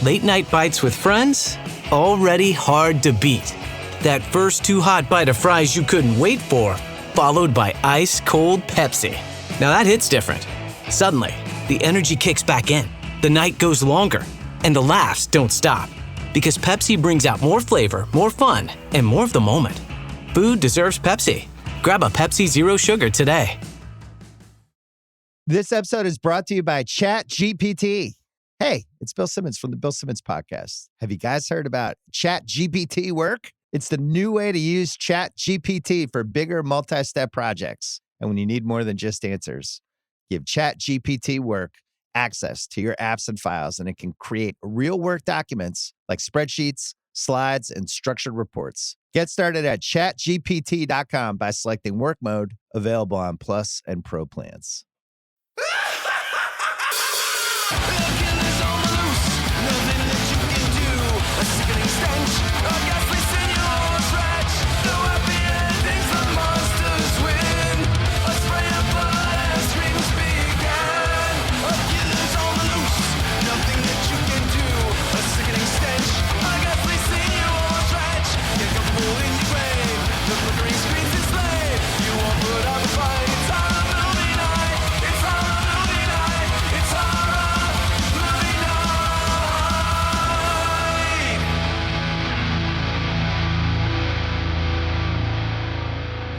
Late night bites with friends? Already hard to beat. That first too hot bite of fries you couldn't wait for, followed by ice cold Pepsi. Now that hits different. Suddenly, the energy kicks back in, the night goes longer, and the laughs don't stop. Because Pepsi brings out more flavor, more fun, and more of the moment. Food deserves Pepsi. Grab a Pepsi Zero Sugar today. This episode is brought to you by ChatGPT. Hey, it's Bill Simmons from the Bill Simmons Podcast. Have you guys heard about ChatGPT work? It's the new way to use ChatGPT for bigger multi-step projects. And when you need more than just answers, give ChatGPT work access to your apps and files, and it can create real work documents like spreadsheets, slides, and structured reports. Get started at chatgpt.com by selecting work mode, available on Plus and Pro plans.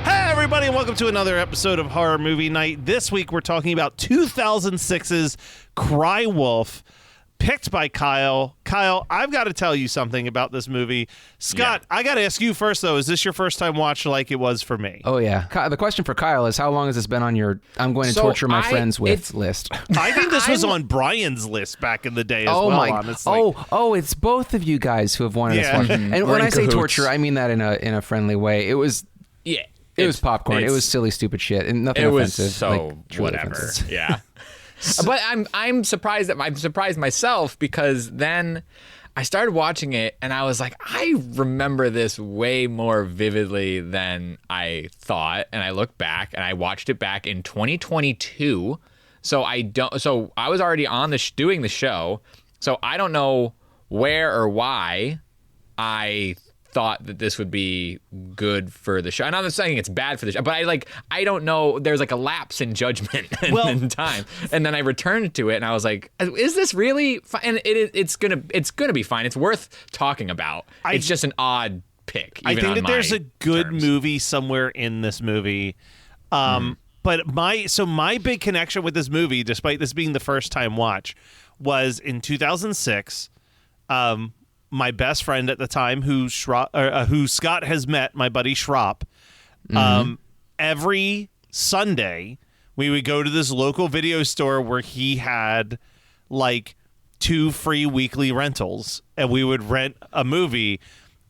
Everybody, and welcome to another episode of Horror Movie Night. This week we're talking about 2006's Cry Wolf, picked by Kyle. Kyle, I've got to tell you something about this movie. Scott, I got to ask you first, though. Is this your first time watch like it was for me? Oh, yeah. The question for Kyle is, how long has this been on your I'm going to torture my friends with list? I think this was on Brian's list back in the day as honestly. It's both of you guys who have wanted this one. And when I say torture, I mean that in a friendly way. It was... Yeah. It was popcorn. It was silly, stupid shit, and nothing offensive. It was so whatever. Offensive. Yeah. But I'm surprised myself, because then I started watching it and I was like, I remember this way more vividly than I thought. And I looked back and I watched it back in 2022. So I was already on doing the show. So I don't know where or why I thought that this would be good for the show. And I'm not saying it's bad for the show, but I don't know. There's like a lapse in judgment in time. And then I returned to it and I was like, is this really fine? And it's gonna be fine. It's worth talking about. It's just an odd pick. I think that there's a good movie somewhere in this movie. But my big connection with this movie, despite this being the first time watch, was in 2006. My best friend at the time, who Scott has met, my buddy Schropp, every Sunday we would go to this local video store where he had like 2 free weekly rentals, and we would rent a movie.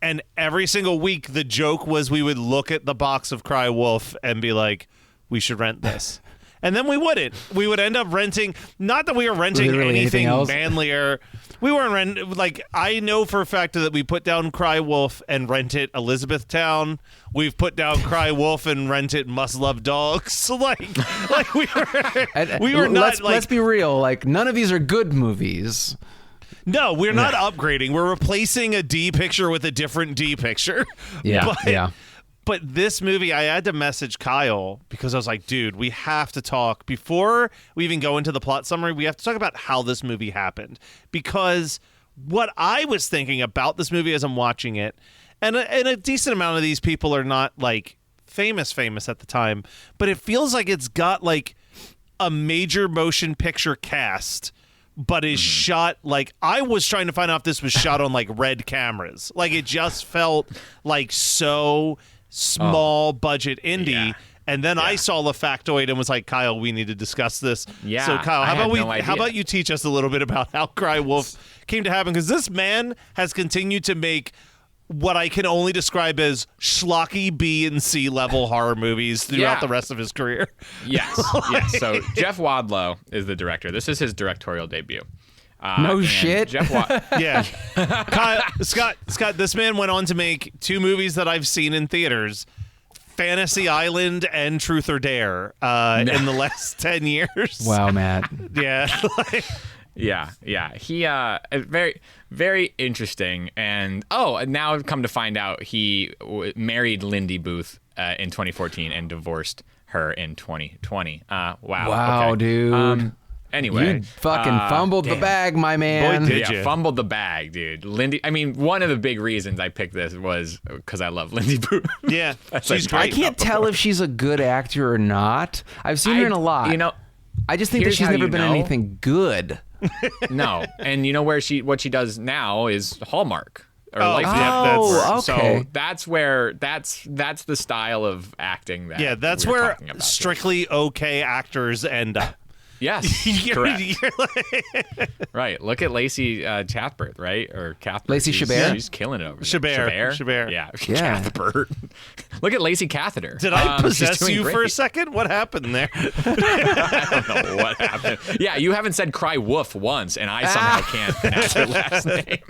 And every single week, the joke was we would look at the box of Cry Wolf and be like, we should rent this. And then we wouldn't. We would end up renting, not that we were renting anything manlier. We weren't I know for a fact that we put down Cry Wolf and rented Elizabethtown. We've put down Cry Wolf and rented Must Love Dogs. We were not. Let's be real. Like, none of these are good movies. No, we're not upgrading. We're replacing a D picture with a different D picture. Yeah. But this movie, I had to message Kyle because I was like, dude, we have to talk. Before we even go into the plot summary, we have to talk about how this movie happened. Because what I was thinking about this movie as I'm watching it, and a decent amount of these people are not, like, famous at the time, but it feels like it's got, like, a major motion picture cast, but is shot, like, I was trying to find out if this was shot on, like, red cameras. Like, it just felt like so... small budget indie, and then I saw the factoid and was like, Kyle, we need to discuss this. Yeah. So Kyle, how about you teach us a little bit about how Cry Wolf came to happen? Because this man has continued to make what I can only describe as schlocky B and C level horror movies throughout the rest of his career. Yes. So Jeff Wadlow is the director. This is his directorial debut. No shit. Jeff Yeah. Kyle, Scott, this man went on to make 2 movies that I've seen in theaters, Fantasy Island and Truth or Dare, in the last 10 years. Wow, Matt. Yeah. Yeah. He very, very interesting. And now I've come to find out he married Lindy Booth in 2014 and divorced her in 2020. Wow. Okay. Dude. Anyway, you fucking fumbled the bag, my man. Boy, did you. Fumbled the bag, dude. Lindy. I mean, one of the big reasons I picked this was because I love Lindy Booth. Yeah, she's great. I can't tell if she's a good actor or not. I've seen her in a lot. I just think that she's never been in anything good. No, and you know what she does now is Hallmark. Okay. So that's where that's the style of acting that. Yeah, that's where strictly okay actors end up. Yes, correct. Right. Look at Lacey Chathbert, right? Or Cathbert. Lacey Chabert? She's killing it over there. Chabert. Yeah. Cathbert. Look at Lacey Catheter. Did I possess you for a second? What happened there? I don't know what happened. Yeah, you haven't said cry woof once, and I somehow can't pronounce her last name.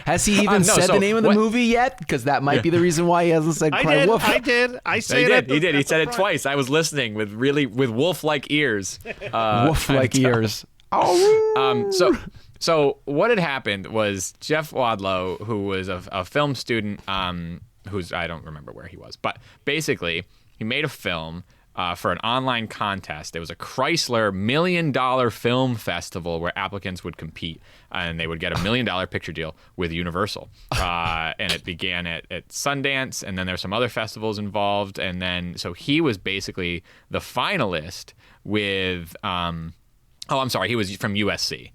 Has he even said the name of the movie yet? Because that might be the reason why he hasn't said cry woof. I did. I said it. He did. He said it twice. I was listening with wolf-like ears. Wolf-like ears. So what had happened was Jeff Wadlow, who was a film student, who's I don't remember where he was, but basically he made a film for an online contest. It was a Chrysler $1 million film festival where applicants would compete, and they would get $1 million picture deal with Universal. And it began at Sundance, and then there's some other festivals involved, and then so he was basically the finalist with. He was from USC.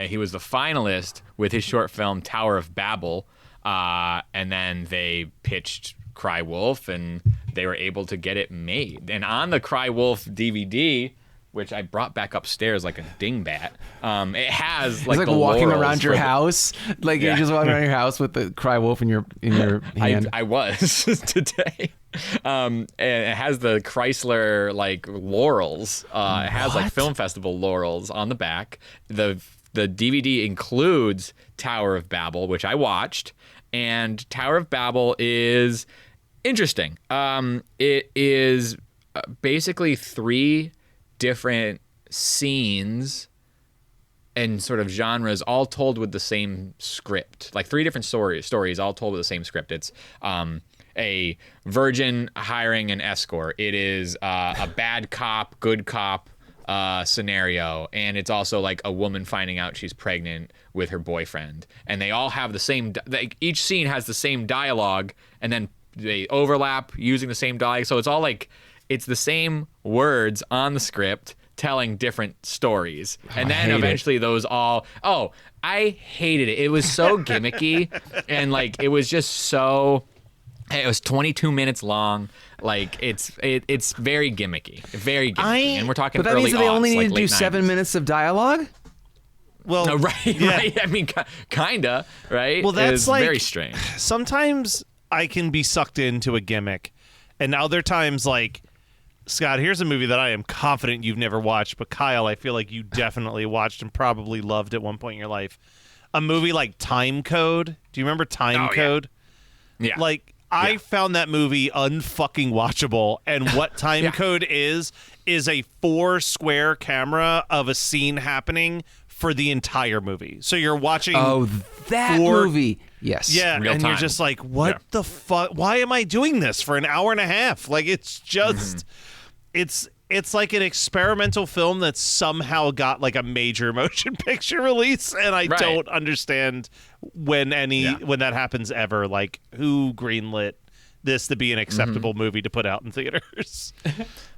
He was the finalist with his short film Tower of Babel, and then they pitched Cry Wolf, and they were able to get it made. And on the Cry Wolf DVD, which I brought back upstairs like a dingbat, it has like it's like walking around your house, like you're just walking around your house with the Cry Wolf in your hand. I was today. And it has the Chrysler like laurels. It has like film festival laurels on the back. The DVD includes Tower of Babel, which I watched, and Tower of Babel is interesting. It is basically 3 different scenes and sort of genres all told with the same script, like 3 different stories all told with the same script. It's a virgin hiring an escort. It is a bad cop, good cop scenario, and it's also like a woman finding out she's pregnant with her boyfriend, and they all have the same each scene has the same dialogue, and then they overlap using the same dialogue, so it's all like it's the same words on the script telling different stories. And then eventually those all I hated it. It was so gimmicky, and like it was just so it was 22 minutes long. Like it's very gimmicky, and we're talking. But that means that they only need to do 7 minutes of dialogue. Well, right. I mean, kinda, right? Well, that's like very strange. Sometimes I can be sucked into a gimmick, and other times, like Scott, here's a movie that I am confident you've never watched, but Kyle, I feel like you definitely watched and probably loved at one point in your life. A movie like Time Code. Do you remember Time Code? Yeah. Like. I found that movie unfucking watchable, and what Time Code is a 4 square camera of a scene happening for the entire movie. So you're watching that movie. Yes. Yeah, Real and time. You're just like, what the fuck? Why am I doing this for an hour and a half? Like, it's just it's like an experimental film that somehow got like a major motion picture release, and I don't understand when that happens ever. Like, who greenlit this to be an acceptable movie to put out in theaters?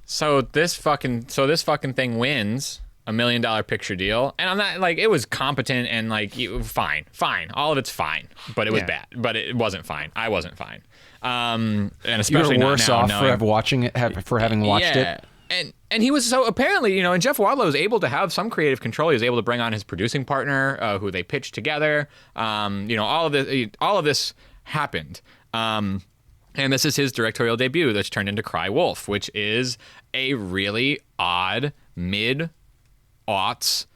So this fucking thing wins $1 million picture deal, and I'm not like it was competent and like fine, all of it's fine, but it was bad, but it wasn't fine. I wasn't fine, and especially you were worse not now off knowing, for having watched it. And he was so apparently, and Jeff Wadlow was able to have some creative control. He was able to bring on his producing partner, who they pitched together. All of this happened. And this is his directorial debut that's turned into Cry Wolf, which is a really odd mid-aughts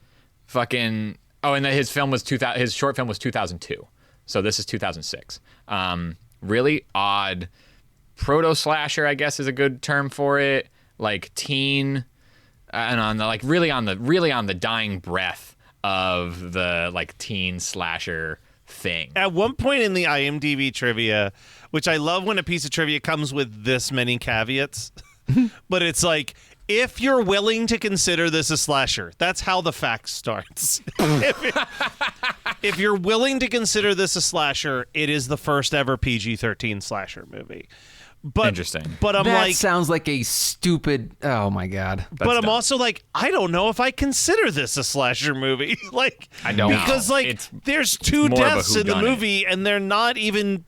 fucking. Oh, and his film was his short film was 2002, so this is 2006. Really odd proto slasher, I guess, is a good term for it. Like teen, and on the really on the dying breath of the like teen slasher thing. At one point in the IMDb trivia, which I love when a piece of trivia comes with this many caveats, but it's like, if you're willing to consider this a slasher, that's how the fact starts. If you're willing to consider this a slasher, it is the first ever PG-13 slasher movie. But, Interesting. But I'm that like, sounds like a stupid. Oh my god. But I'm also like, I don't know if I consider this a slasher movie. Like, I don't because know. like there's two more of a deaths in the whodunit. movie, and they're not even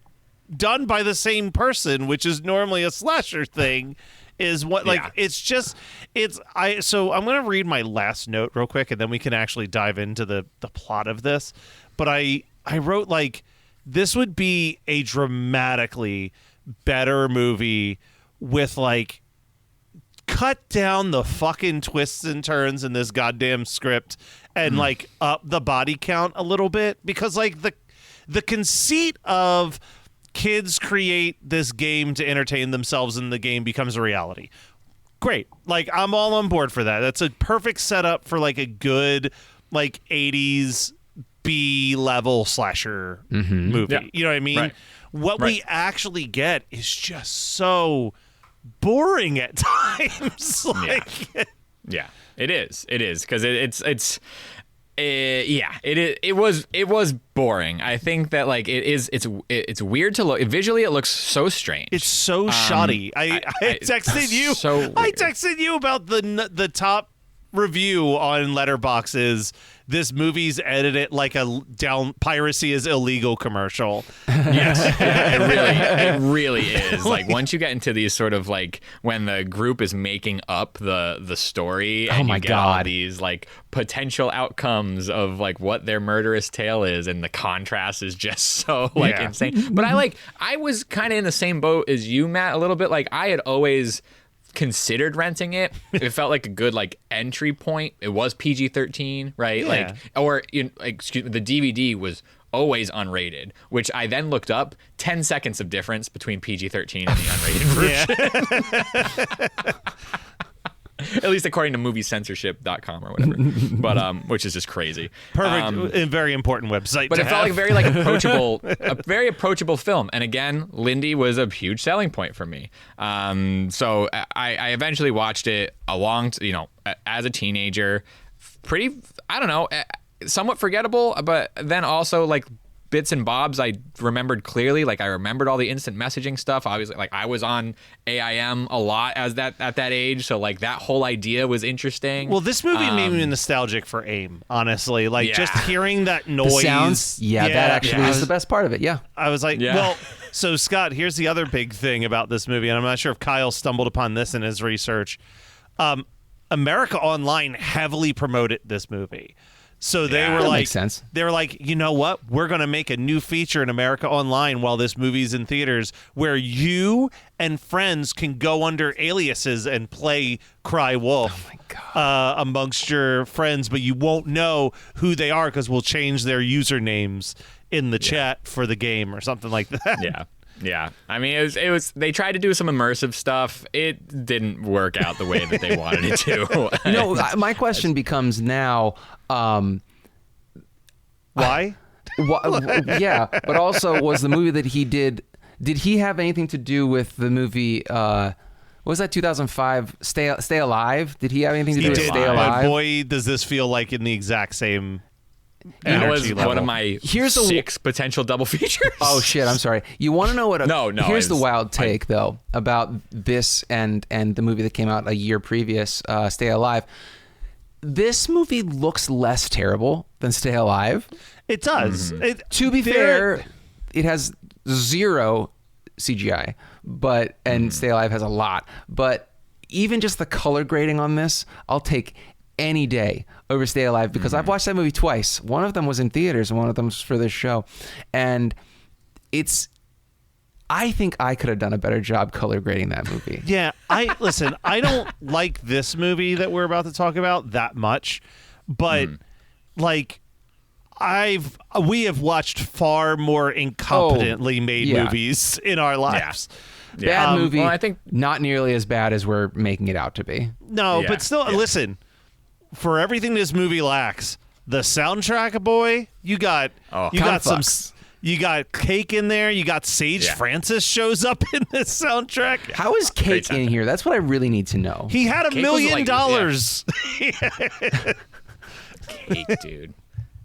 done by the same person, which is normally a slasher thing. Is what like it's just it's I so I'm gonna read my last note real quick, and then we can actually dive into the plot of this. But I wrote like, this would be a dramatically better movie with like cut down the fucking twists and turns in this goddamn script and like up the body count a little bit, because like the conceit of kids create this game to entertain themselves and the game becomes a reality. Great. Like, I'm all on board for that. That's a perfect setup for like a good like 80s B-level slasher movie. Yeah. You know what I mean? Right. What we actually get is just so boring at times. Like, yeah, it is. It is, because it was boring. I think that like it's weird to look. Visually, it looks so strange. It's so shoddy. I texted you. So weird. I texted you about the top review on Letterboxd is, this movie's edited like a down piracy is illegal commercial. Yes, it really is. Like, once you get into these sort of like, when the group is making up the story, and you get all these like potential outcomes of like what their murderous tale is, and the contrast is just so like insane. But I was kind of in the same boat as you, Matt, a little bit. Like, I had always considered renting it. It felt like a good like entry point. It was PG-13, right? Yeah. Like, or the DVD was always unrated, which I then looked up. 10 seconds of difference between PG-13 and the unrated version. At least according to moviecensorship.com or whatever. But which is just crazy. Perfect and very important website. But to it felt like a very approachable film. And again, Lindy was a huge selling point for me. So I eventually watched it as a teenager. Pretty, I don't know, somewhat forgettable, but then also like bits and bobs I remembered clearly. Like, I remembered all the instant messaging stuff. Obviously, like, I was on AIM a lot at that age, so like that whole idea was interesting. Well, this movie made me nostalgic for AIM, honestly. Like, just hearing that noise. The sounds, that actually is the best part of it. Yeah. I was like, well, so Scott, here's the other big thing about this movie, and I'm not sure if Kyle stumbled upon this in his research. America Online heavily promoted this movie. So they were like, makes sense. They were like, you know what? We're going to make a new feature in America Online while this movie's in theaters, where you and friends can go under aliases and play Cry Wolf amongst your friends, but you won't know who they are because we'll change their usernames in the chat for the game or something like that. Yeah. I mean, it was. They tried to do some immersive stuff. It didn't work out the way that they wanted it to. No, my question becomes now, why? Yeah, but also, was the movie that he did he have anything to do with the movie, what was that, 2005, Stay Alive? Did he have anything to do with Stay Alive? But boy, does this feel like in the exact same That was level. one of my six potential double features. Oh shit! I'm sorry. You want to know what? No. Here's the wild take though about this and the movie that came out a year previous, Stay Alive. This movie looks less terrible than Stay Alive. It does. Mm-hmm. To be fair, it has zero CGI, and Stay Alive has a lot. But even just the color grading on this, I'll take any day over Stay Alive, because I've watched that movie twice. One of them was in theaters and one of them was for this show. And I think I could have done a better job color grading that movie. Yeah, listen, I don't like this movie that we're about to talk about that much, but like we have watched far more incompetently made movies in our lives. Yeah. Bad movie. Well, I think not nearly as bad as we're making it out to be. No, but still, listen, for everything this movie lacks, The soundtrack, boy, you got some. You got Cake in there. You got Sage Francis shows up in this soundtrack. How is Cake in here? That's what I really need to know. He had $1 million. Cake, dude.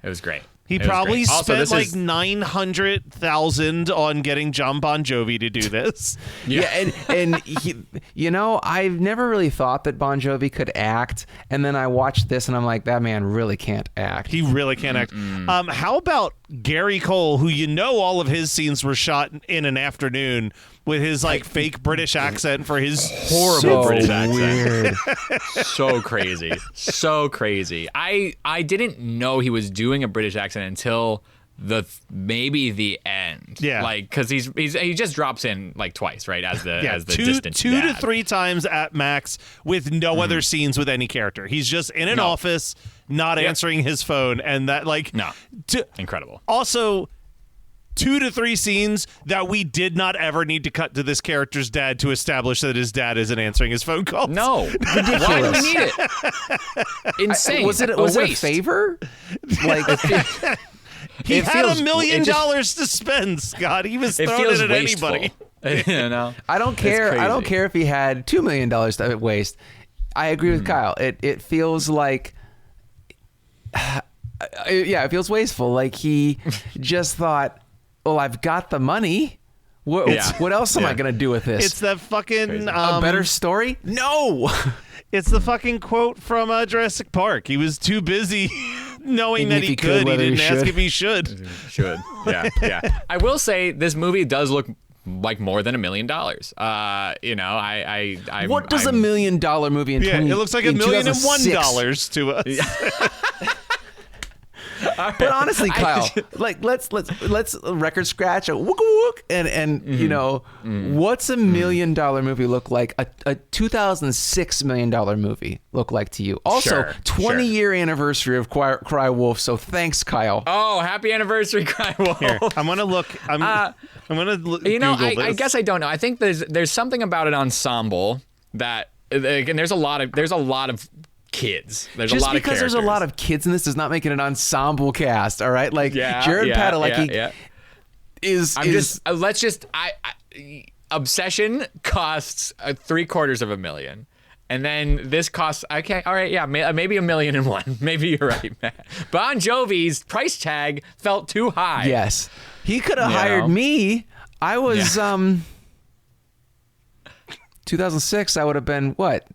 It was great. He probably spent like $900,000 on getting Jon Bon Jovi to do this. And he, I've never really thought that Bon Jovi could act, and then I watched this and I'm like, that man really can't act. He really can't act. How about Gary Cole, who all of his scenes were shot in an afternoon with his like fake British accent for his horrible British accent. So crazy. So crazy. I didn't know he was doing a British accent until maybe the end. Yeah. Like, because he just drops in like twice, right? As the distant two dad. to three times at max with no other scenes with any character. He's just in an office, not answering his phone, and that incredible. Also, 2 to 3 scenes that we did not ever need to cut to this character's dad to establish that his dad isn't answering his phone calls. No, ridiculous. Why do we need it? Insane. Was it a favor? Like. He had $1 million to spend, Scott. He was throwing it at anybody. I don't care. I don't care if he had $2 million to waste. I agree with Kyle. It feels like, it feels wasteful. Like he just thought, well, I've got the money. What else am I gonna do with this? It's that fucking a better story. No. It's the fucking quote from Jurassic Park. He was too busy knowing that he could. He didn't ask if he should. Yeah. I will say this movie does look like more than $1 million. What does $1 million movie in 20? It looks like $1,001 to us. But honestly, Kyle, like let's record scratch a wook wook and what's $1 million movie look like? A 2006 $1 million movie look like to you? Also, 20-year anniversary of Cry Wolf. So thanks, Kyle. Oh, happy anniversary, Cry Wolf. Here, I'm gonna look. I'm gonna look. I guess I don't know. I think there's something about an ensemble that, and there's a lot of kids. There's just a lot of because there's a lot of kids in this does not make it an ensemble cast. All right, like Jared Padalecki is. Obsession costs $750,000, and then this costs maybe $1.1 million. Maybe you're right, Matt. Bon Jovi's price tag felt too high. Yes, he could have hired me. I was 2006. I would have been what?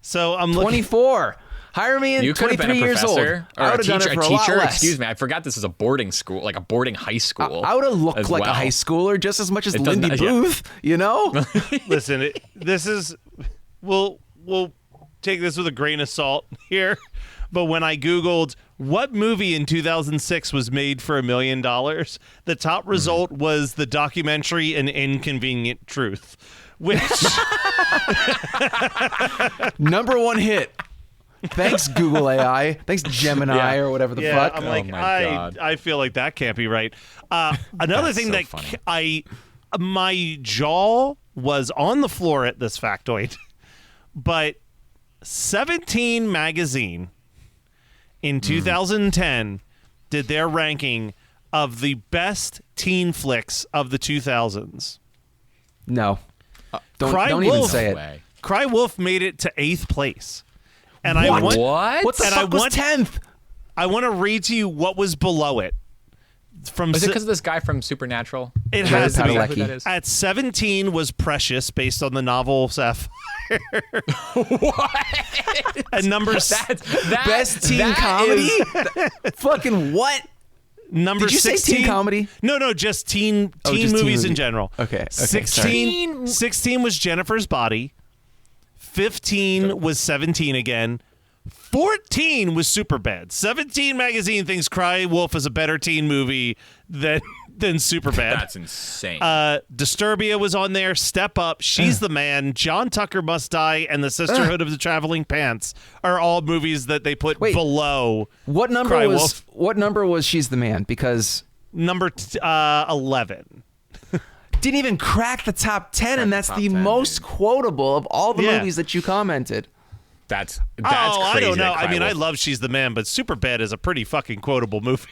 So I'm 24. Hire me in 23 years old. I would have done it for a lot less. Excuse me, I forgot this is a boarding school, like a boarding high school. I would have looked like a high schooler just as much as Lindy Booth, Listen, we'll take this with a grain of salt here, but when I Googled what movie in 2006 was made for $1 million, the top result was the documentary An Inconvenient Truth, which #1 hit. Thanks, Google AI. Thanks, Gemini or whatever the fuck. I'm like, I feel like that can't be right. Another thing that my jaw was on the floor at this factoid, but 17 magazine in 2010 did their ranking of the best teen flicks of the 2000s. No. Don't even say it. Cry Wolf made it to 8th place. And what? What the fuck was 10th? I want to read to you what was below it. Is it because of this guy from Supernatural? It has to be. That At 17 was Precious, based on the novel Sapphire. What? And best teen comedy? Fucking what? Number Did you 16 say teen comedy? No, just teen movies in general. Okay. 16 was Jennifer's Body. 15 was 17 again. 14 was Superbad. 17 magazine thinks Cry Wolf is a better teen movie than Superbad. That's insane. Disturbia was on there. Step Up, She's the Man, John Tucker Must Die, and The Sisterhood of the Traveling Pants are all movies that they put below. What number Cry was Wolf. What number was She's the Man? Because number 11. Didn't even crack the top 10, and that's the most quotable of all the movies that you commented. That's I crazy. don't know. that I mean, Cry I Wolf- love She's the Man, but Superbad is a pretty fucking quotable movie.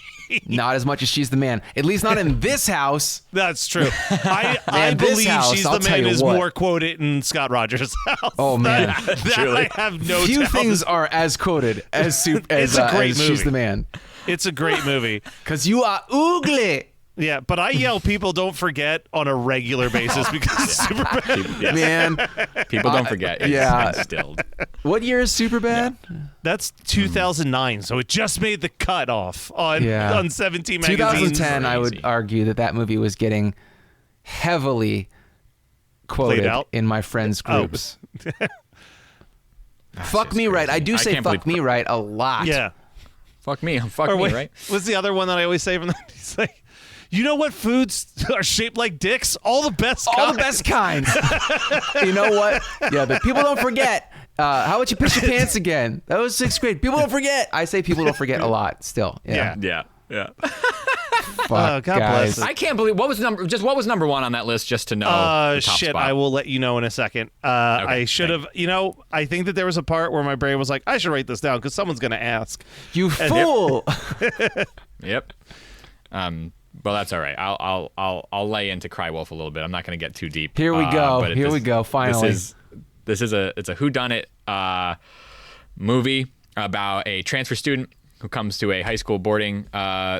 Not as much as She's the Man. At least not in this house. That's true. I Man, this believe house, She's I'll the tell Man you is what. more quoted in Scott Rogers' house. Oh, man. that I have no Few doubt. things are as quoted as It's a great as movie. She's the Man. It's a great movie. Because you are ugly. Yeah, but I yell "People don't forget" on a regular basis because it's super bad. Yeah. Man, People don't forget. It's yeah. instilled. what year is Superbad? That's 2009, so it just made the cut off on 17 magazine. 2010, I would argue that movie was getting heavily quoted out? in my friends' groups. Fuck me right. I do say can't fuck believe- me right a lot. Yeah. Fuck me, Or me, wait, right? what's the other one that I always say from the? He's like, you know what foods are shaped like dicks? All the best. All the kinds." best kinds. You know what? Yeah, but people don't forget. How about you piss your pants again? That was 6th grade. People don't forget. I say people don't forget a lot still. Yeah. Yeah. Fuck, Oh, God guys. bless it. I can't believe what was number one on that list. Just to know. the top Shit, spot. I will let you know in a second. I should have, I think that there was a part where my brain was like, I should write this down because someone's going to ask. You fool. Yep. Well, that's all right. I'll lay into Cry Wolf a little bit. I'm not going to get too deep. Here we go. but Here we go. Finally. It's a whodunit movie about a transfer student who comes to a high school boarding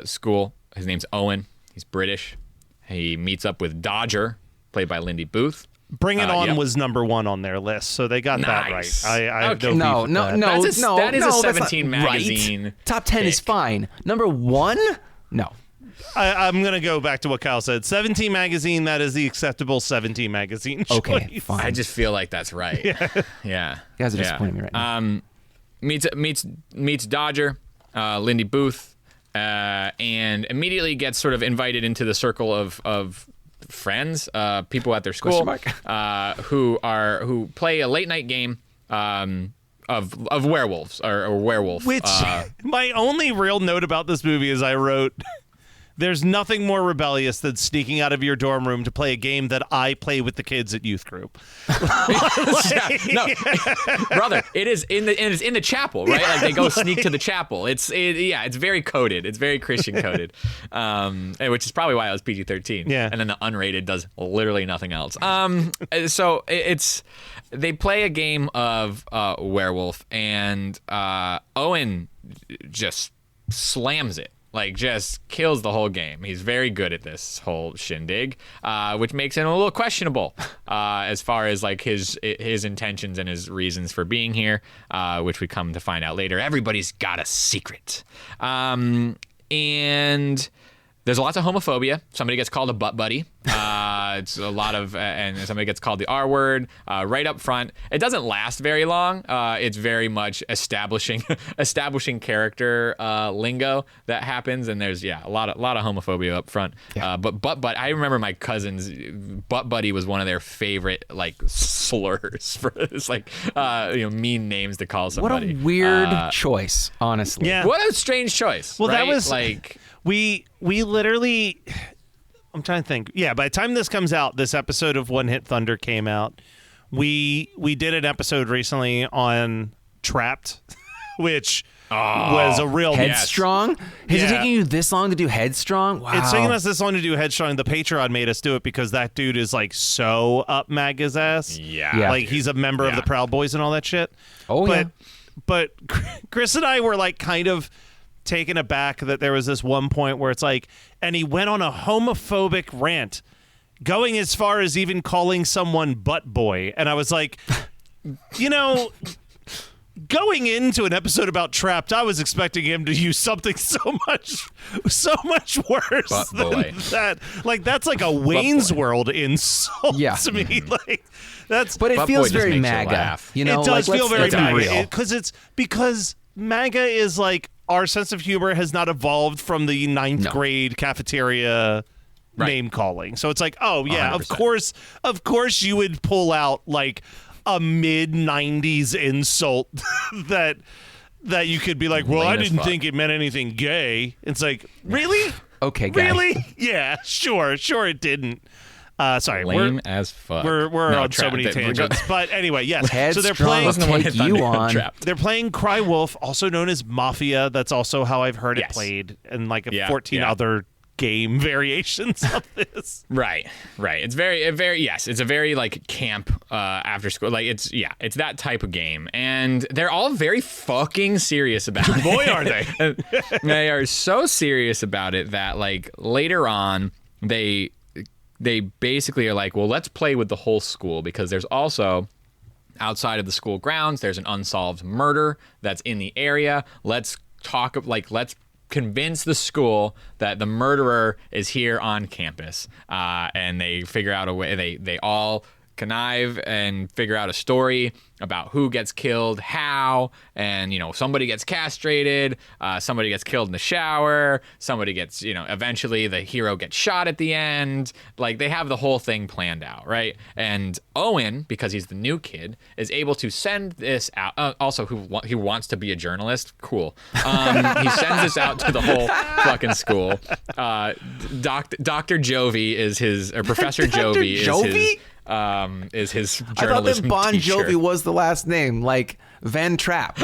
school. His name's Owen. He's British. He meets up with Dodger, played by Lindy Booth. Bring It On yep. was number 1 on their list, so they got that right. Nice. I have Okay. no beef with that. That is a that's not 17 magazine Right. Top 10 is pick. fine. Number 1? No. I'm going to go back to what Kyle said. 17 magazine, that is the acceptable 17 magazine Okay, choice. fine. I just feel like that's right. Yeah. You guys are disappointing me right now. Meets Dodger, Lindy Booth, and immediately gets sort of invited into the circle of friends, people at their school, who play a late night game of werewolves or werewolf. Which, my only real note about this movie is I wrote, there's nothing more rebellious than sneaking out of your dorm room to play a game that I play with the kids at youth group. No, brother, it's in the chapel, right? Like they go sneak to the chapel. It's very coded. It's very Christian coded, which is probably why I was PG-13. Yeah, and then the unrated does literally nothing else. So they play a game of werewolf, and Owen just slams it. Like, just kills the whole game. He's very good at this whole shindig, which makes him a little questionable as far as like his intentions and his reasons for being here, which we come to find out later. Everybody's got a secret, and there's lots of homophobia. Somebody gets called a butt buddy. It's a lot of, and somebody gets called the R word right up front. It doesn't last very long. It's very much establishing character lingo that happens, and there's a lot of homophobia up front. Yeah. But I remember my cousin's butt buddy was one of their favorite like slurs for this, like mean names to call somebody. What a weird choice, honestly. Yeah. What a strange choice. Well, that right? was like. We literally, I'm trying to think. Yeah, by the time this comes out, this episode of One Hit Thunder came out. We did an episode recently on Trapped, which was a real Headstrong? Has it Yeah. taken you this long to do Headstrong? Wow. It's taking us this long to do Headstrong. The Patreon made us do it because that dude is like so up Maga's ass. Yeah. Like he's a member of the Proud Boys and all that shit. Oh, yeah. But Chris and I were like kind of taken aback that there was this one point where it's like, and he went on a homophobic rant, going as far as even calling someone butt boy. And I was like, going into an episode about Trapped, I was expecting him to use something so much worse Butt than boy. that. Like that's like a Wayne's World insult Yeah. to me. Like that's. But it Butt boy feels just very makes you MAGA. laugh. You know, it does like, feel very let's be MAGA real. because MAGA is like our sense of humor has not evolved from the ninth No. grade cafeteria name calling. So it's like, oh yeah, 100%. of course you would pull out like a mid 90s insult that you could be like, well, I Lame as didn't fuck. think it meant anything gay. It's like, really? Okay, guy. Really? Yeah, sure it didn't. Sorry, Lame as fuck. We're on so many tangents. But anyway, yes. So they're playing. Wasn't the one Hit take you Thunder on. Trap. They're playing Cry Wolf, also known as Mafia. That's also how I've heard it Yes. played, and like Yeah, 14 yeah. other game variations of this. Right. It's it's a very like camp after school. Like it's that type of game, and they're all very fucking serious about it. Boy, are they! They are so serious about it that like later on they basically are like, well, let's play with the whole school, because there's also outside of the school grounds there's an unsolved murder that's in the area. Let's convince the school that the murderer is here on campus, and they figure out a way. They all connive and figure out a story about who gets killed, how, and somebody gets castrated, somebody gets killed in the shower, somebody gets eventually the hero gets shot at the end. Like they have the whole thing planned out, right? And Owen, because he's the new kid, is able to send this out. Also, who wants to be a journalist? Cool. He sends this out to the whole fucking school. Dr. Jovi is his, or Professor Jovi is Jovi? Is his I thought that journalism Bon teacher. Jovi was the last name, like Van Trapp.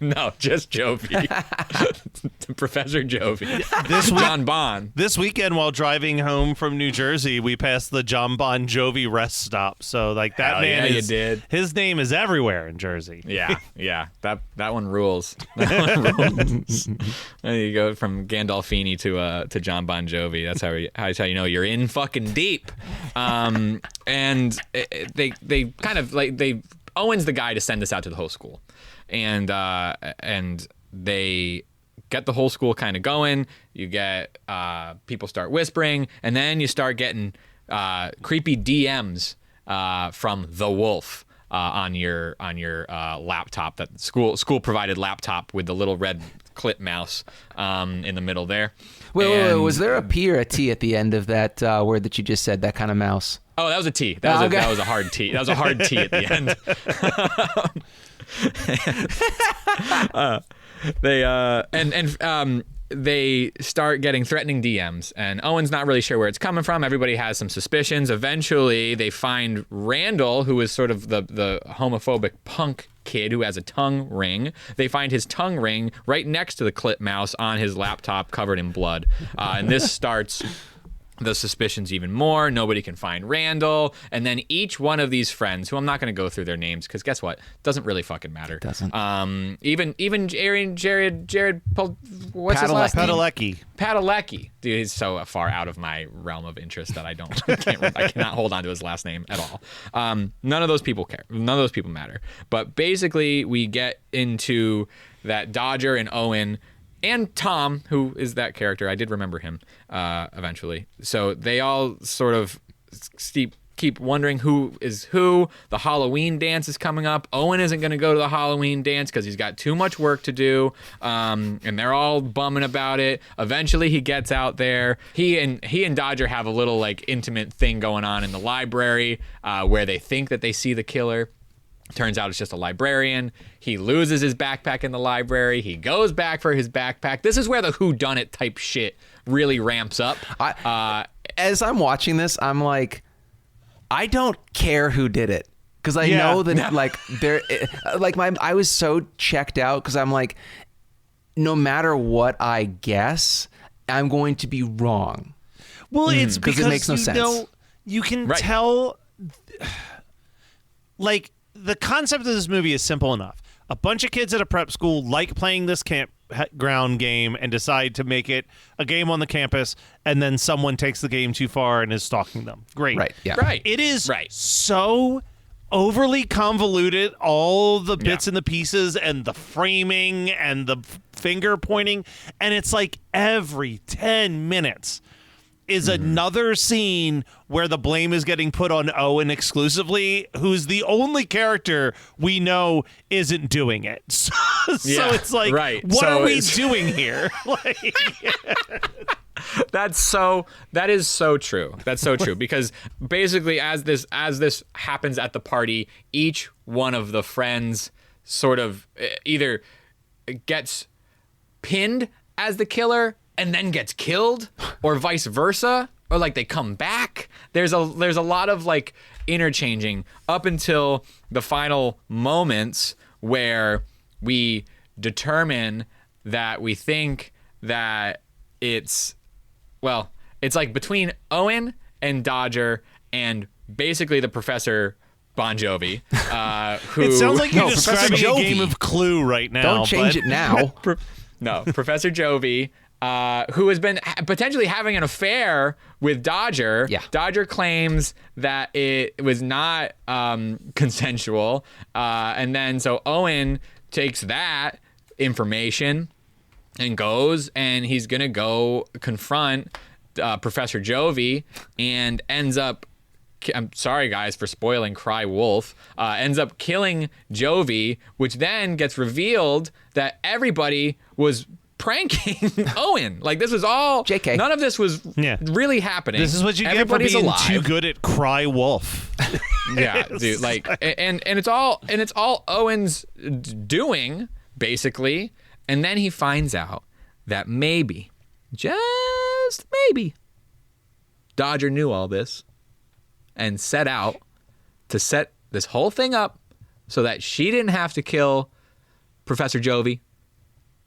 No, just Jovi. Professor Jovi. This week- Jon Bon. This weekend, while driving home from New Jersey, we passed the Jon Bon Jovi rest stop. So, like, that Hell man yeah, you is, did. his name is everywhere in Jersey. Yeah. That one rules. That one rules. And you go from Gandolfini to Jon Bon Jovi. That's how you know you're in fucking deep. And they kind of like Owen's the guy to send this out to the whole school, and they get the whole school kind of going. You get people start whispering, and then you start getting creepy DMs from the Wolf on your laptop, that school provided laptop with the little red clip mouse in the middle there. Wait, was there a P or a T at the end of that word that you just said? That kind of mouse. Oh, that was a T. That was a hard T. That was a hard T at the end. They start getting threatening DMs, and Owen's not really sure where it's coming from. Everybody has some suspicions. Eventually, they find Randall, who is sort of the homophobic punk kid who has a tongue ring. They find his tongue ring right next to the clip mouse on his laptop, covered in blood. And this starts the suspicions even more. Nobody can find Randall, and then each one of these friends, who I'm not going to go through their names because guess what, doesn't really fucking matter. Doesn't. Even Jared what's his last name? Padalecki. Dude, he's so far out of my realm of interest that I cannot hold on to his last name at all. None of those people care. None of those people matter. But basically, we get into that Dodger and Owen and Tom, who is that character. I did remember him eventually. So they all sort of keep wondering who is who. The Halloween dance is coming up. Owen isn't going to go to the Halloween dance because he's got too much work to do. And they're all bumming about it. Eventually he gets out there. He and Dodger have a little like intimate thing going on in the library where they think that they see the killer. Turns out it's just a librarian. He loses his backpack in the library. He goes back for his backpack. This is where the whodunit type shit really ramps up. As I'm watching this, I'm like, I don't care who did it, because I know that like there, like I was so checked out because I'm like, no matter what I guess, I'm going to be wrong. Well, it's because it makes no sense. You can tell, like. The concept of this movie is simple enough. A bunch of kids at a prep school like playing this campground game and decide to make it a game on the campus, and then someone takes the game too far and is stalking them. Great. Right. Yeah. Right. It is so overly convoluted, all the bits and the pieces and the framing and the finger pointing, and it's like every 10 minutes is another scene where the blame is getting put on Owen exclusively, who's the only character we know isn't doing it. So it's like, what are we doing here? That is so true. That's so true, because basically as this happens at the party, each one of the friends sort of either gets pinned as the killer and then gets killed, or vice versa, or like they come back. There's a lot of like interchanging up until the final moments where we determine that we think that it's like between Owen and Dodger and basically the Professor Bon Jovi, who It sounds like you're Professor describing a Jovi. game of Clue right now. Don't change but- it now. No, Professor Jovi, who has been potentially having an affair with Dodger. Yeah. Dodger claims that it was not consensual. And then so Owen takes that information and goes, and he's going to go confront Professor Jovi and ends up, I'm sorry guys for spoiling Cry Wolf, ends up killing Jovi, which then gets revealed that everybody was pranking Owen. Like this was all JK. None of this was Yeah. really happening. This is what you Everybody's get for being alive. too good at Cry Wolf. Yeah, dude. Like, and it's all Owen's doing basically, and then he finds out that maybe, just maybe, Dodger knew all this and set out to set this whole thing up so that she didn't have to kill Professor Jovi,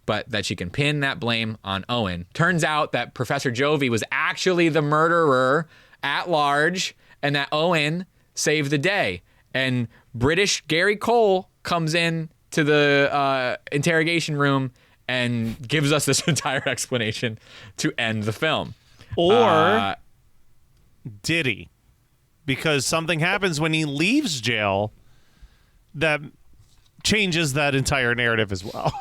but that she can pin that blame on Owen. Turns out that Professor Jovi was actually the murderer at large, and that Owen saved the day. And British Gary Cole comes in to the interrogation room and gives us this entire explanation to end the film. Or did he? Because something happens when he leaves jail that changes that entire narrative as well.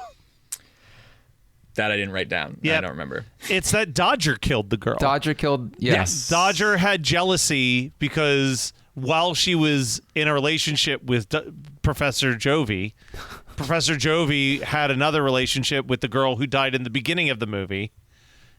That I didn't write down. Yeah. I don't remember. It's that Dodger killed the girl. Dodger killed. Yes. Dodger had jealousy because while she was in a relationship with Professor Jovi, Professor Jovi had another relationship with the girl who died in the beginning of the movie.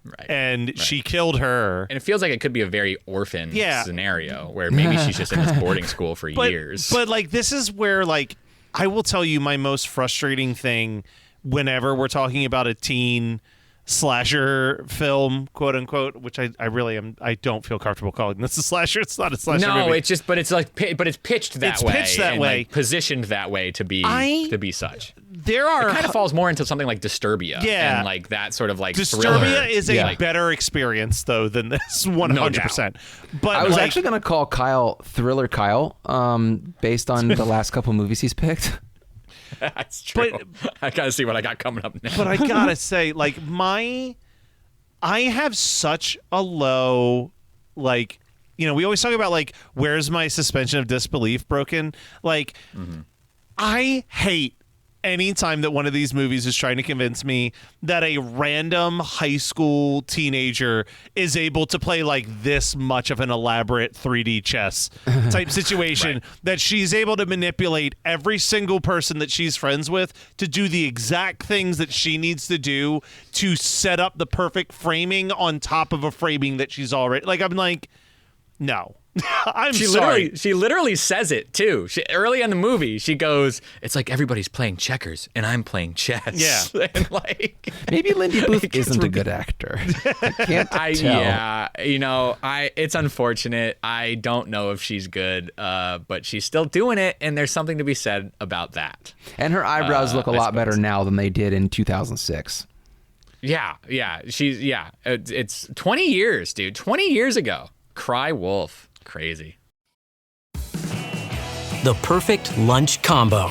Right. And she killed her. And it feels like it could be a very orphan Yeah. scenario where maybe she's just in this boarding school for years. But like this is where like I will tell you my most frustrating thing whenever we're talking about a teen slasher film, quote unquote, which I really am. I don't feel comfortable calling this a slasher. It's not a slasher no, movie. it's just, but it's pitched that It's way. pitched that and way. like positioned that way to be such. There are It kind of falls more into something like Disturbia. Yeah. And like that sort of like Disturbia thriller. is a better experience though than this 100%. But I was like, actually gonna call Kyle Thriller Kyle, based on the last couple movies he's picked. That's true. But- I gotta see what I got coming up now. But I gotta say, like I have such a low, like, you know, we always talk about like, where's my suspension of disbelief broken? Like, I hate any time that one of these movies is trying to convince me that a random high school teenager is able to play like this much of an elaborate 3D chess type situation, that she's able to manipulate every single person that she's friends with to do the exact things that she needs to do to set up the perfect framing on top of a framing that she's already like. I'm like, no. I'm sorry. She literally says it too. Early in the movie, she goes, "It's like everybody's playing checkers and I'm playing chess." Yeah. And like Maybe Lindy Booth isn't a good actor. I can't tell. Yeah, you know, it's unfortunate. I don't know if she's good, but she's still doing it, and there's something to be said about that. And her eyebrows look a lot better now than they did in 2006. Yeah. It's 20 years, dude. 20 years ago. Cry Wolf. Crazy. The perfect lunch combo.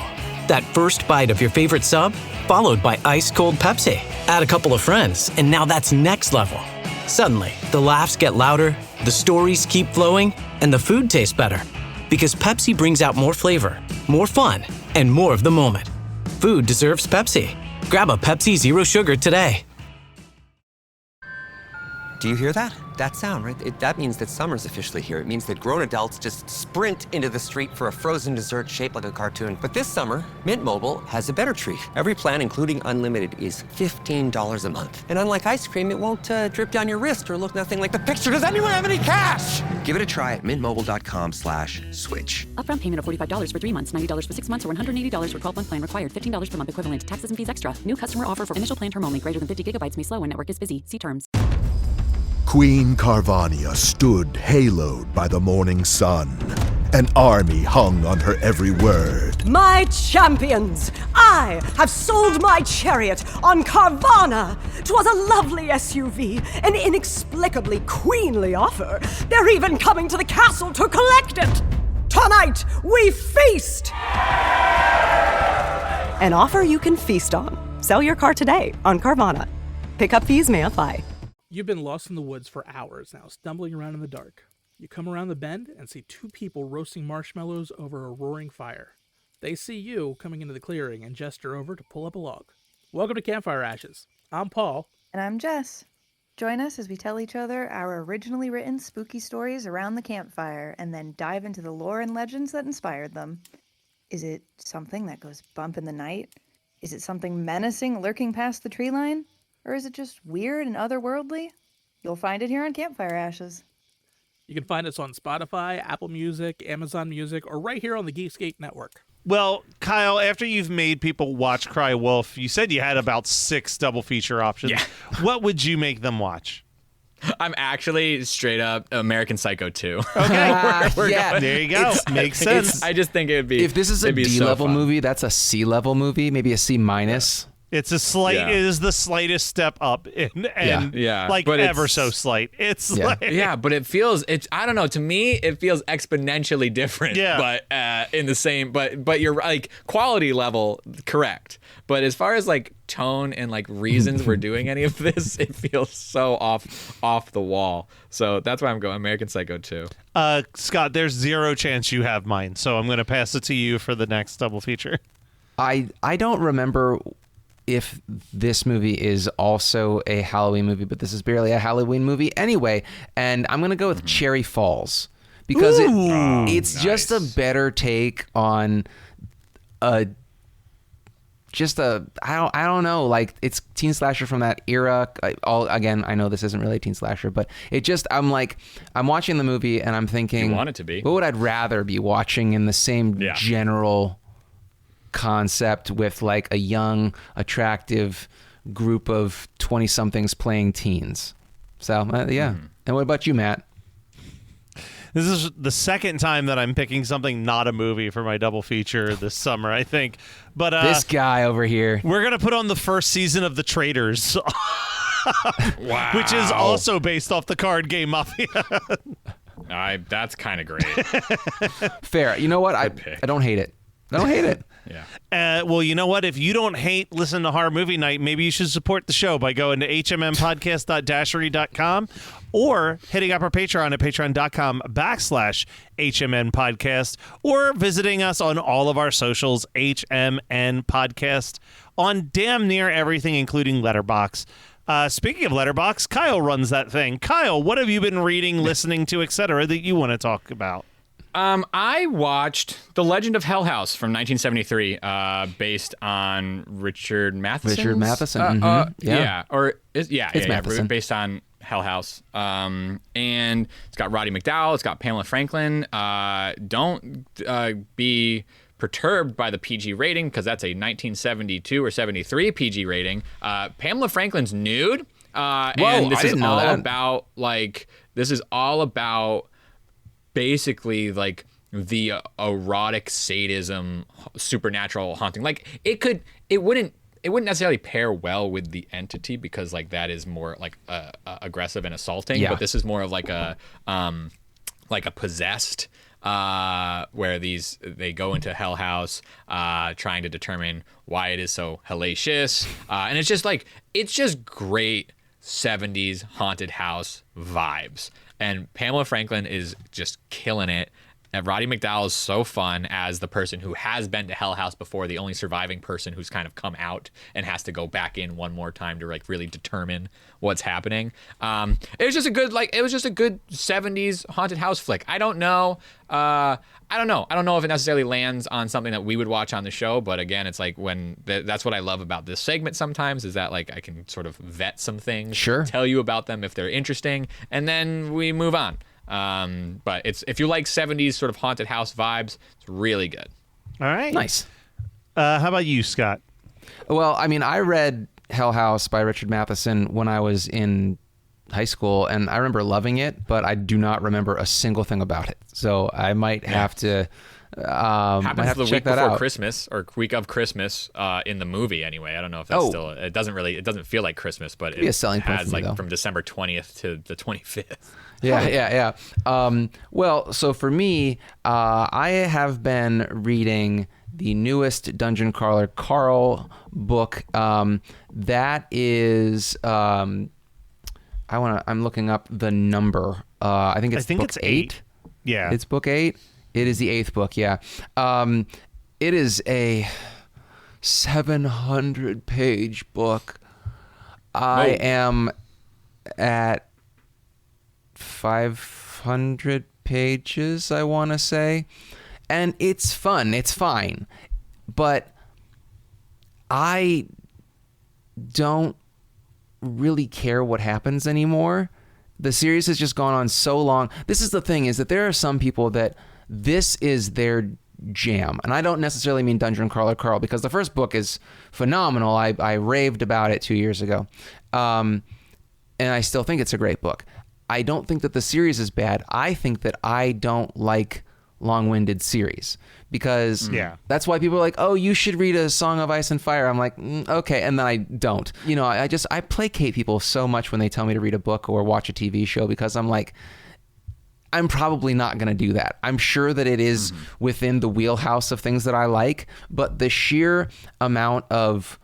That first bite of your favorite sub, followed by ice-cold Pepsi. Add a couple of friends, and now that's next level. Suddenly, the laughs get louder, the stories keep flowing, and the food tastes better. Because Pepsi brings out more flavor, more fun, and more of the moment. Food deserves Pepsi. Grab a Pepsi Zero Sugar today. Do you hear that? That sound, right? That means that summer's officially here. It means that grown adults just sprint into the street for a frozen dessert shaped like a cartoon. But this summer, Mint Mobile has a better treat. Every plan, including unlimited, is $15 a month. And unlike ice cream, it won't drip down your wrist or look nothing like the picture. Does anyone have any cash? Give it a try at mintmobile.com/switch. Upfront payment of $45 for 3 months, $90 for 6 months, or $180 for 12-month plan required. $15 per month equivalent. Taxes and fees extra. New customer offer for initial plan term only. Greater than 50 gigabytes may slow when network is busy. See terms. Queen Carvania stood haloed by the morning sun. An army hung on her every word. My champions, I have sold my chariot on Carvana. 'Twas a lovely SUV, an inexplicably queenly offer. They're even coming to the castle to collect it. Tonight, we feast! An offer you can feast on. Sell your car today on Carvana. Pickup fees may apply. You've been lost in the woods for hours now, stumbling around in the dark. You come around the bend and see two people roasting marshmallows over a roaring fire. They see you coming into the clearing and gesture over to pull up a log. Welcome to Campfire Ashes. I'm Paul. And I'm Jess. Join us as we tell each other our originally written spooky stories around the campfire and then dive into the lore and legends that inspired them. Is it something that goes bump in the night? Is it something menacing lurking past the tree line? Or is it just weird and otherworldly? You'll find it here on Campfire Ashes. You can find us on Spotify, Apple Music, Amazon Music, or right here on the Geekscape Network. Well, Kyle, after you've made people watch Cry Wolf, you said you had about 6 double feature options. Yeah. What would you make them watch? I'm actually straight up American Psycho 2. Okay. We're going. There you go. Makes sense. I just think it would be. If this is a D-level movie, that's a C-level movie, maybe a C-. It's a slight. Yeah. It is the slightest step up, like but ever so slight. It's like but it feels. It's I don't know. To me, it feels exponentially different. Yeah. But in the same. But you're like quality level correct. But as far as like tone and like reasons we're doing any of this, it feels so off the wall. So that's why I'm going American Psycho 2. Scott, there's 0 chance you have mine, so I'm going to pass it to you for the next double feature. I don't remember if this movie is also a Halloween movie, but this is barely a Halloween movie anyway. And I'm going to go with Cherry Falls because it's just a better take on I don't know, like it's teen slasher from that era. Again, I know this isn't really a teen slasher, but I'm watching the movie and I'm thinking, You want it to be. What would I rather be watching in the same general concept with like a young, attractive group of 20-somethings playing teens. So, And what about you, Matt? This is the second time that I'm picking something not a movie for my double feature this summer, I think. But this guy over here. We're going to put on the first season of The Traitors. Wow. Which is also based off the card game Mafia. That's kind of great. Fair. You know what? I don't hate it. I don't hate it. Yeah. Well, you know what? If you don't hate listen to Horror Movie Night, maybe you should support the show by going to hmnpodcast.dashery.com or hitting up our Patreon at patreon.com/HMN Podcast or visiting us on all of our socials, HMN Podcast, on damn near everything, including Letterboxd. Speaking of Letterboxd, Kyle runs that thing. Kyle, what have you been reading, listening to, etc., that you want to talk about? I watched The Legend of Hell House from 1973, based on Richard Matheson. It's Matheson. Based on Hell House. And it's got Roddy McDowall. It's got Pamela Franklin. Don't be perturbed by the PG rating because that's a 1972 or 73 PG rating. Pamela Franklin's nude. And this is all about basically like the erotic sadism, supernatural haunting. Like it wouldn't necessarily pair well with the entity because like that is more like aggressive and assaulting. Yeah. But this is more of like a possessed, where they go into Hell House, trying to determine why it is so hellacious, and it's just great 70s haunted house vibes. And Pamela Franklin is just killing it. And Roddy McDowall is so fun as the person who has been to Hell House before, the only surviving person who's kind of come out and has to go back in one more time to like really determine what's happening. It was just a good 70s haunted house flick. I don't know if it necessarily lands on something that we would watch on the show, but again, it's like that's what I love about this segment sometimes is that like I can sort of vet some things, tell you about them if they're interesting, and then we move on. But if you like 70s sort of haunted house vibes, it's really good. All right. Nice. How about you, Scott? Well, I mean, I read Hell House by Richard Matheson when I was in high school, and I remember loving it, but I do not remember a single thing about it. So I might have to. Happens the check week that before out. Christmas or week of Christmas in the movie. Anyway, I don't know if that's still. It doesn't feel like Christmas, but Could be a selling point has for me, like though. from December 20th to the 25th. Yeah. Well, so for me, I have been reading the newest Dungeon Crawler Carl book. That is, I'm looking up the number. I think book it's 8. Yeah. It's book 8. It is the 8th book. Yeah. It is a 700-page book. I am at 500 pages, I want to say. And it's fun. It's fine. But I don't really care what happens anymore. The series has just gone on so long. This is the thing, is that there are some people that this is their jam. And I don't necessarily mean Dungeon Crawler Carl, because the first book is phenomenal. I raved about it 2 years ago. And I still think it's a great book. I don't think that the series is bad. I think that I don't like long-winded series, because that's why people are like, oh, you should read A Song of Ice and Fire. I'm like, okay, and then I don't. You know, I placate people so much when they tell me to read a book or watch a TV show, because I'm like, I'm probably not going to do that. I'm sure that it is within the wheelhouse of things that I like, but the sheer amount of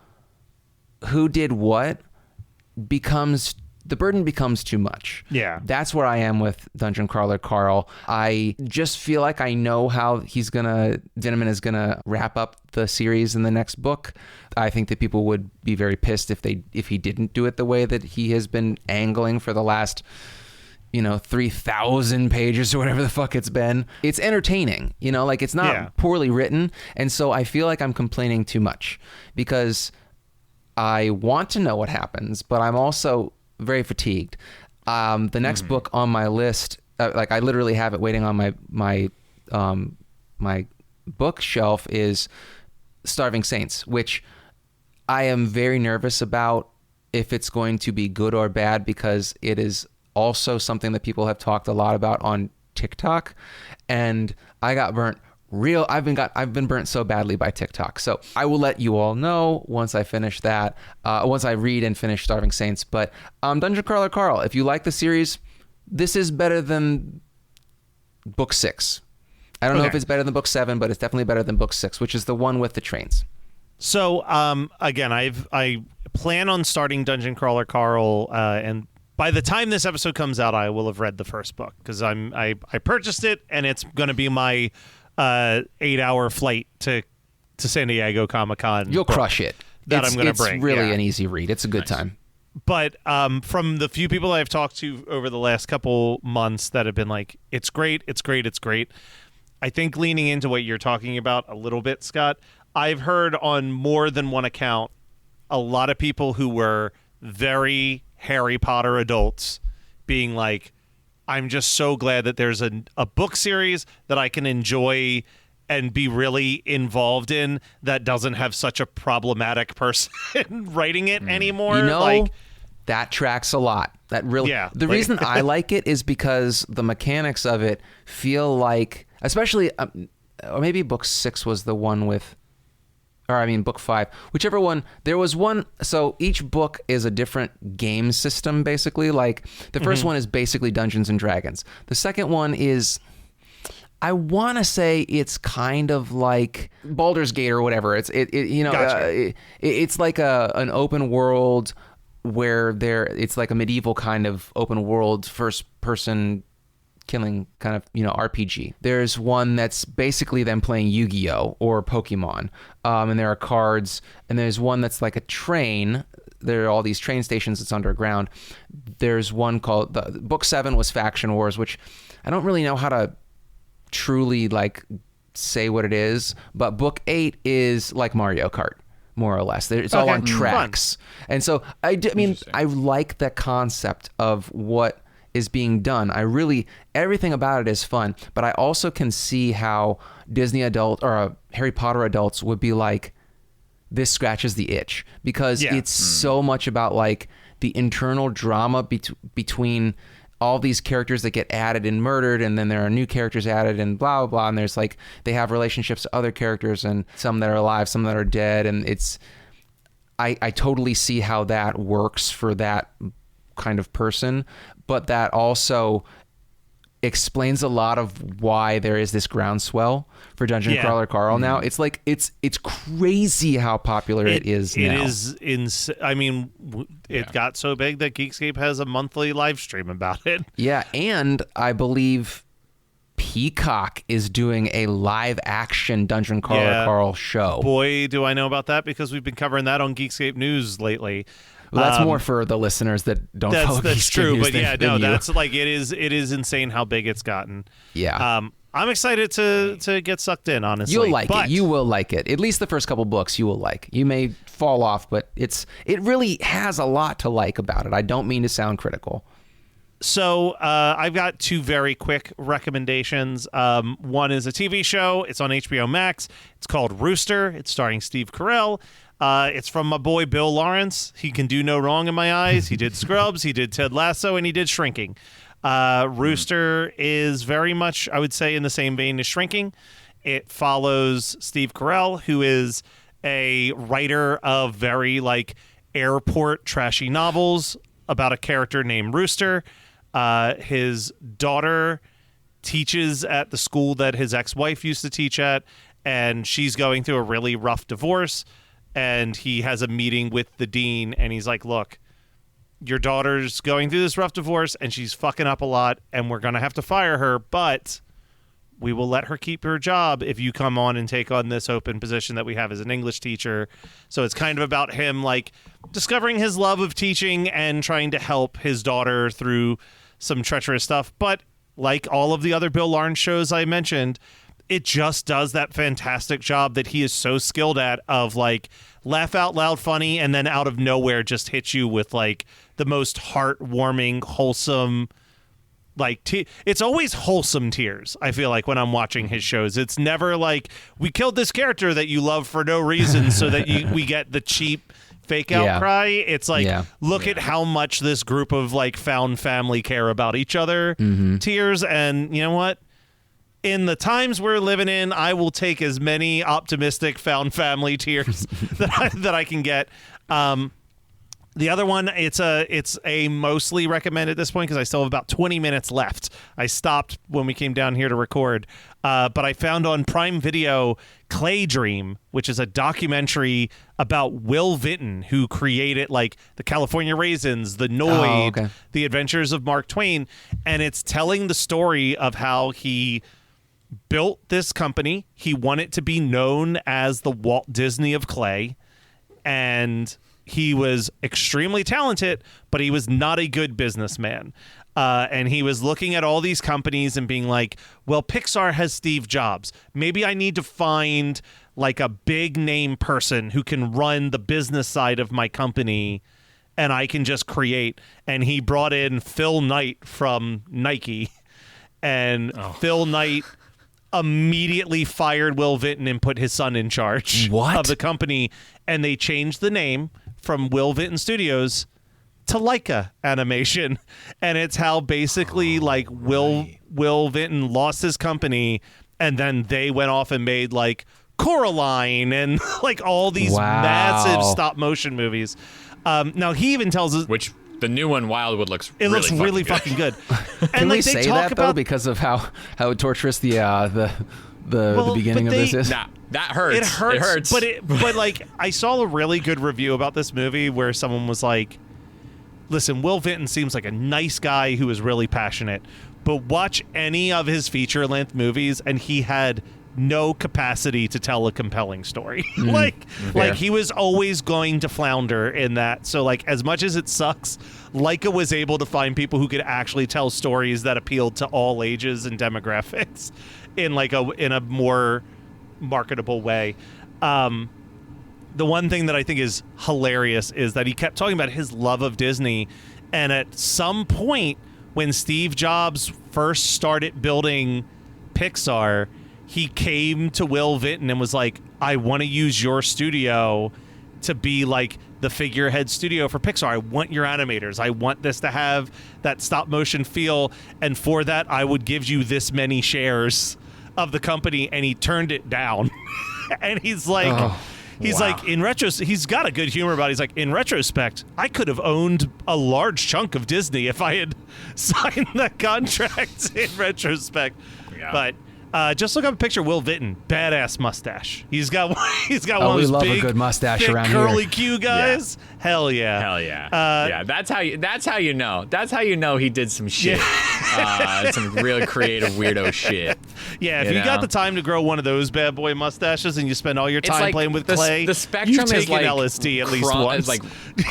who did what the burden becomes too much. Yeah. That's where I am with Dungeon Crawler Carl. I just feel like I know how Dinneman is gonna wrap up the series in the next book. I think that people would be very pissed if he didn't do it the way that he has been angling for the last 3,000 pages or whatever the fuck it's been. It's entertaining, it's not poorly written. And so I feel like I'm complaining too much, because I want to know what happens, but I'm also very fatigued. The next book on my list, I literally have it waiting on my bookshelf, is Starving Saints, which I am very nervous about if it's going to be good or bad, because it is also something that people have talked a lot about on TikTok, and I got burnt. I've been burnt so badly by TikTok. So I will let you all know once I finish that, once I read and finish Starving Saints. But Dungeon Crawler Carl, if you like the series, this is better than book 6. I don't know if it's better than book 7, but it's definitely better than book 6, which is the one with the trains. So again, I plan on starting Dungeon Crawler Carl, and by the time this episode comes out, I will have read the first book, because I purchased it, and it's going to be my 8-hour flight to San Diego Comic-Con. You'll crush it. I'm going to bring. It's really an easy read. It's a good time. But from the few people I've talked to over the last couple months that have been like, it's great, it's great, it's great. I think leaning into what you're talking about a little bit, Scott, I've heard on more than one account a lot of people who were very Harry Potter adults being like, I'm just so glad that there's a book series that I can enjoy and be really involved in that doesn't have such a problematic person writing it anymore. That tracks a lot. That really, the reason I like it is because the mechanics of it feel like, especially, or maybe book 6 was the one with, book 5, whichever one. There was one. So each book is a different game system, basically. Like the first one is basically Dungeons and Dragons. The second one is, I want to say it's kind of like Baldur's Gate or whatever. It's it's like an open world where it's like a medieval kind of open world first person killing kind of RPG. There's one that's basically them playing Yu-Gi-Oh or Pokemon, and there are cards. And there's one that's like a train. There are all these train stations that's underground. There's one called book 7 was Faction Wars, which I don't really know how to truly say what it is, but book 8 is like Mario Kart, more or less. It's all on tracks. Fun. And so I like the concept of what is being done. Everything about it is fun, but I also can see how Disney adult or Harry Potter adults would be like, this scratches the itch, because it's so much about the internal drama between all these characters that get added and murdered, and then there are new characters added and blah, blah, blah. And there's like, they have relationships to other characters, and some that are alive, some that are dead. And it's, I totally see how that works for that kind of person, but that also explains a lot of why there is this groundswell for Dungeon Crawler Carl now. It's like, it's crazy how popular it is now. It is I mean, it got so big that Geekscape has a monthly live stream about it. Yeah, and I believe Peacock is doing a live action Dungeon Crawler Carl show. Boy, do I know about that, because we've been covering that on Geekscape News lately. Well, that's more for the listeners that don't follow That's Geekscape true, News but yeah, than no, you. that's like, it is insane how big it's gotten. Yeah. I'm excited to get sucked in, honestly. You'll like it. You will like it. At least the first couple books you will like. You may fall off, but it really has a lot to like about it. I don't mean to sound critical. So I've got two very quick recommendations. One is a TV show. It's on HBO Max. It's called Rooster. It's starring Steve Carell. It's from my boy Bill Lawrence. He can do no wrong in my eyes. He did Scrubs, he did Ted Lasso, and he did Shrinking. Rooster is very much, I would say, in the same vein as Shrinking. It follows Steve Carell, who is a writer of very like airport trashy novels about a character named Rooster. His daughter teaches at the school that his ex-wife used to teach at, and she's going through a really rough divorce. And he has a meeting with the dean, and he's like, look, your daughter's going through this rough divorce, and she's fucking up a lot, and we're going to have to fire her, but we will let her keep her job if you come on and take on this open position that we have as an English teacher. So it's kind of about him, like, discovering his love of teaching and trying to help his daughter through some treacherous stuff. But like all of the other Bill Lawrence shows I mentioned, it just does that fantastic job that he is so skilled at of like laugh out loud funny, and then out of nowhere just hit you with like the most heartwarming, wholesome, like it's always wholesome tears. I feel like when I'm watching his shows, it's never like we killed this character that you love for no reason so that we get the cheap fake out cry. It's like, look at how much this group of like found family care about each other tears. And you know what? In the times we're living in, I will take as many optimistic found family tears that I can get. The other one, it's a mostly recommend at this point because I still have about 20 minutes left. I stopped when we came down here to record, but I found on Prime Video Clay Dream, which is a documentary about Will Vinton, who created like the California Raisins, the Noid, The Adventures of Mark Twain, and it's telling the story of how he built this company. He wanted it to be known as the Walt Disney of clay, and he was extremely talented, but he was not a good businessman. And he was looking at all these companies and being like, well, Pixar has Steve Jobs. Maybe I need to find like a big name person who can run the business side of my company, and I can just create. And he brought in Phil Knight from Nike, and Phil Knight immediately fired Will Vinton and put his son in charge of the company, and they changed the name from Will Vinton Studios to Leica Animation. And it's how basically like Will Vinton lost his company, and then they went off and made like Coraline and like all these massive stop motion movies. Now he even tells us, which the new one, Wildwood, looks really fucking good. And can like, we they say talk that about, though, because of how torturous the beginning of this is? Nah, that hurts. It hurts. It hurts. But like I saw a really good review about this movie where someone was like, listen, Will Vinton seems like a nice guy who is really passionate, but watch any of his feature-length movies and he had no capacity to tell a compelling story. Like he was always going to flounder in that. So like, as much as it sucks, Leica was able to find people who could actually tell stories that appealed to all ages and demographics in like in a more marketable way. The one thing that I think is hilarious is that he kept talking about his love of Disney, and at some point when Steve Jobs first started building Pixar, he came to Will Vinton and was like, I want to use your studio to be like the figurehead studio for Pixar. I want your animators. I want this to have that stop motion feel. And for that, I would give you this many shares of the company. And he turned it down. And he's like, in he's got a good humor about it. He's like, in retrospect, I could have owned a large chunk of Disney if I had signed that contract in retrospect. Yeah. But just look up a picture of Will Vinton, badass mustache. He's got one of those big, a good mustache thick, around curly here. Q guys. Yeah. Hell yeah. Hell yeah. Yeah, that's how you know. That's how you know he did some shit. Some real creative weirdo shit. Yeah, if you got the time to grow one of those bad boy mustaches and you spend all your time playing with clay, the spectrum you've taken is like LSD at least once. It's like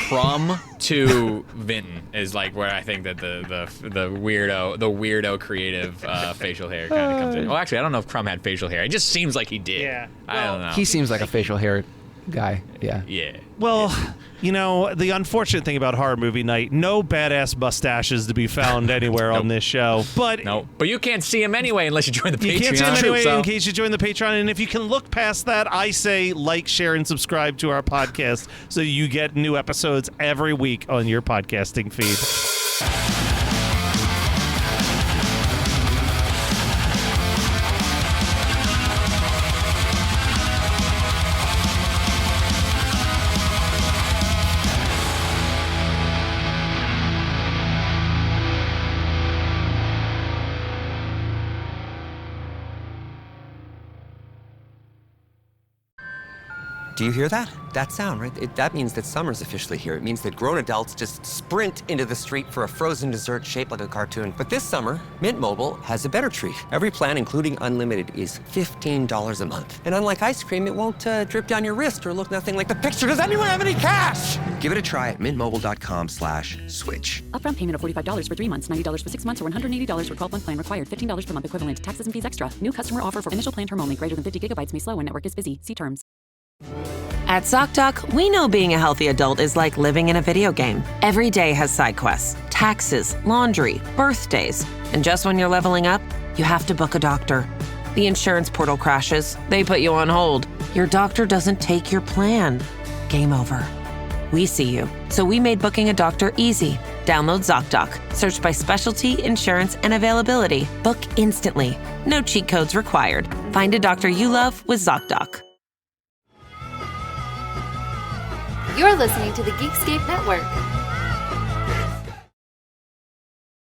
Crumb to Vinton is like where I think that the weirdo creative facial hair kind of comes in. Well, actually, I don't know if Crumb had facial hair. It just seems like he did. Yeah. I don't know. He seems like a facial hair guy. Yeah. Yeah. Well, the unfortunate thing about Horror Movie Night, no badass mustaches to be found anywhere on this show. But but you can't see him anyway unless you join the Patreon. You can't see him anyway in case you join the Patreon. And if you can look past that, I say like, share, and subscribe to our podcast so you get new episodes every week on your podcasting feed. Do you hear that? That sound, right? That means that summer's officially here. It means that grown adults just sprint into the street for a frozen dessert shaped like a cartoon. But this summer, Mint Mobile has a better treat. Every plan, including unlimited, is $15 a month. And unlike ice cream, it won't drip down your wrist or look nothing like the picture. Does anyone have any cash? Give it a try at mintmobile.com/switch. Upfront payment of $45 for 3 months, $90 for 6 months, or $180 for 12-month plan required. $15 per month equivalent. Taxes and fees extra. New customer offer for initial plan term only. Greater than 50 gigabytes may slow when network is busy. See terms. At ZocDoc, we know being a healthy adult is like living in a video game. Every day has side quests, taxes, laundry, birthdays. And just when you're leveling up, you have to book a doctor. The insurance portal crashes. They put you on hold. Your doctor doesn't take your plan. Game over. We see you, so we made booking a doctor easy. Download ZocDoc. Search by specialty, insurance, and availability. Book instantly. No cheat codes required. Find a doctor you love with ZocDoc. You're listening to the Geekscape Network.